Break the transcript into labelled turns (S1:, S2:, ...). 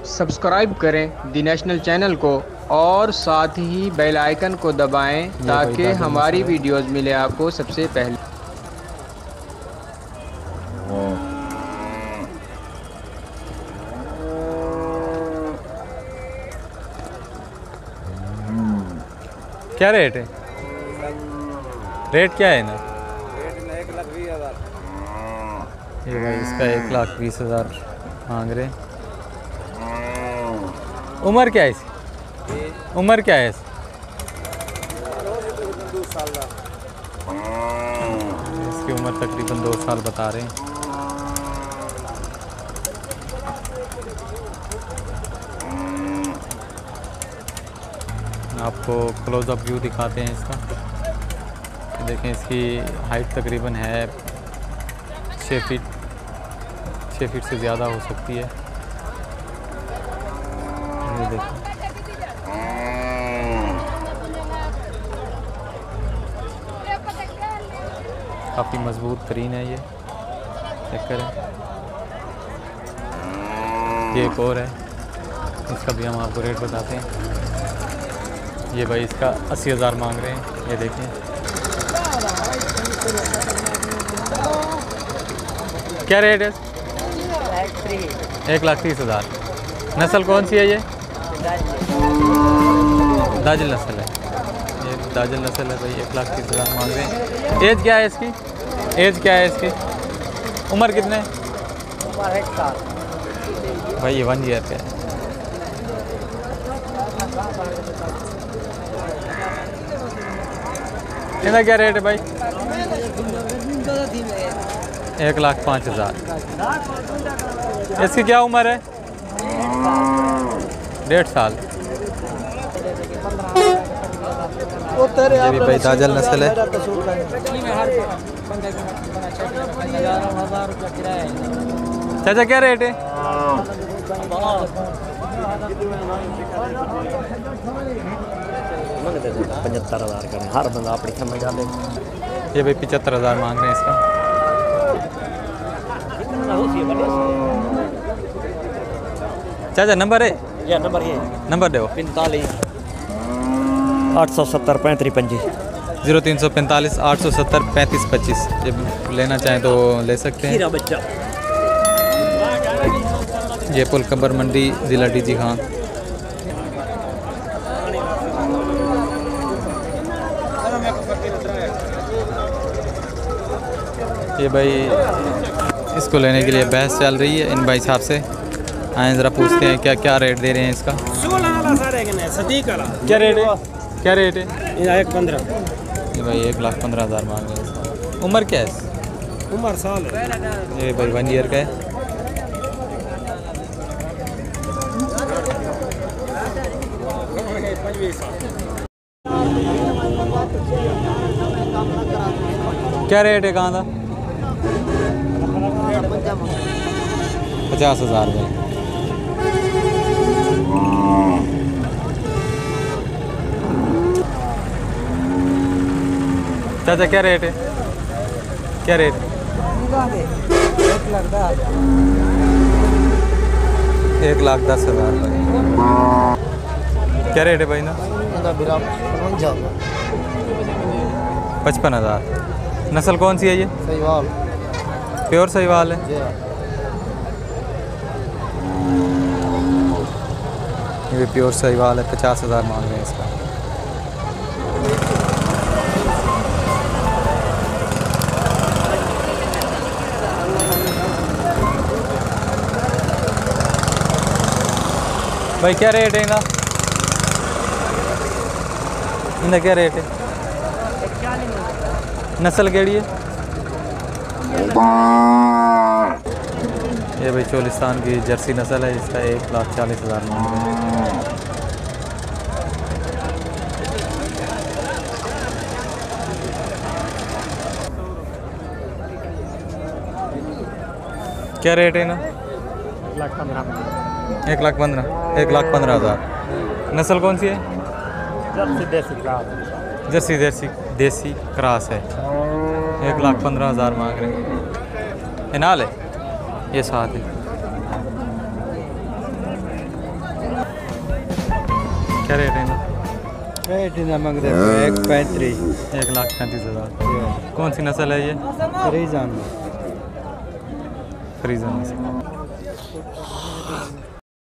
S1: Subscribe करें दी national channel को और साथ ही बेल आइकन को दबाएं ताकि हमारी वीडियोस मिले आपको सबसे पहले।
S2: क्या रेट है? रेट क्या है ना?
S3: रेट 1,20,000।
S2: ये भाई इसका 1,20,000 मांग रहे। उम्र क्या है इसकी? उम्र क्या है इसकी?
S3: 2 साल का।
S2: इसकी उम्र तकरीबन 2 साल बता रहे हैं। आपको क्लोज़अप व्यू दिखाते हैं इसका। देखें इसकी हाइट तकरीबन है 6 फीट से ज़्यादा हो सकती है। ये देखें, काफ़ी मजबूत तरीन है ये। चेक करें। ये एक और है, इसका भी हम आपको रेट बताते हैं। ये भाई इसका 80,000 मांग रहे हैं। ये देखें, क्या रेट है? 1,30,000। नस्ल कौन सी है ये? दाजिल नस्ल है। ये दाजिल नस्ल है भाई। 1,30,000 मांग रहे हैं। एज क्या है इसकी? एज क्या है इसकी? उम्र कितने?
S3: उम्र 1 साल।
S2: भाई ये 1 ईयर का है। इनका क्या रेट है भाई? 1,05,000। इसकी क्या उम्र है? 1.5 साल। ये भी भाई दाजल नस्ल है। चाचा क्या रेट है?
S3: 75,000 का। हर बंदा अपनी समझ आ ले।
S2: ये भाई 75,000 मांग रहे हैं इसका। चाचा नंबर है?
S3: ये नंबर ये
S2: नंबर दो।
S3: 45 870 35 25।
S2: 0345 870 35 25। ये लेना चाहें तो ले सकते हैं।
S3: बच्चा
S2: ये पुल कबर मंडी, ज़िला डीजी खां। ये भाई इसको लेने के लिए बहस चल रही है इन भाई साहब से। आए ज़रा पूछते हैं क्या क्या रेट दे रहे हैं इसका। क्या रेट है? क्या रेट है?
S3: 1,15,000।
S2: ये भाई 1,15,000 मांग रहे हैं इसका। उम्र क्या है?
S3: उम्र साल है।
S2: ये भाई 1 ईयर का है। क्या रेट है कहाँ था? 50,000 में। चाचा क्या रेट है? क्या रेट? 1,10,000। क्या रेट है भाई ना? 55,000। नस्ल कौन सी है ये?
S3: सहीवाल।
S2: प्योर सहीवाल है। ये भी प्योर सहीवाल है। 50,000 मांग रहे हैं इसका। भाई क्या रेट है इनका? इनका क्या रेट है? नस्ल केड़ी है? ये भाई चोलिस्तान की जर्सी नस्ल है। इसका 1,40,000 मांग रहे हैं। क्या रेट है ना? 1,15,000। नस्ल कौन सी है? देसी क्रॉस है। 1,15,000 मांग रहे हैं। इनाल है ये साथ है। क्या रेट है इनका?
S4: रेट इनका मंग रहे 1.35।
S2: 1,35,000। कौन सी नस्ल है ये?
S4: फ्रीजन
S2: फ्रीजन नस्ल।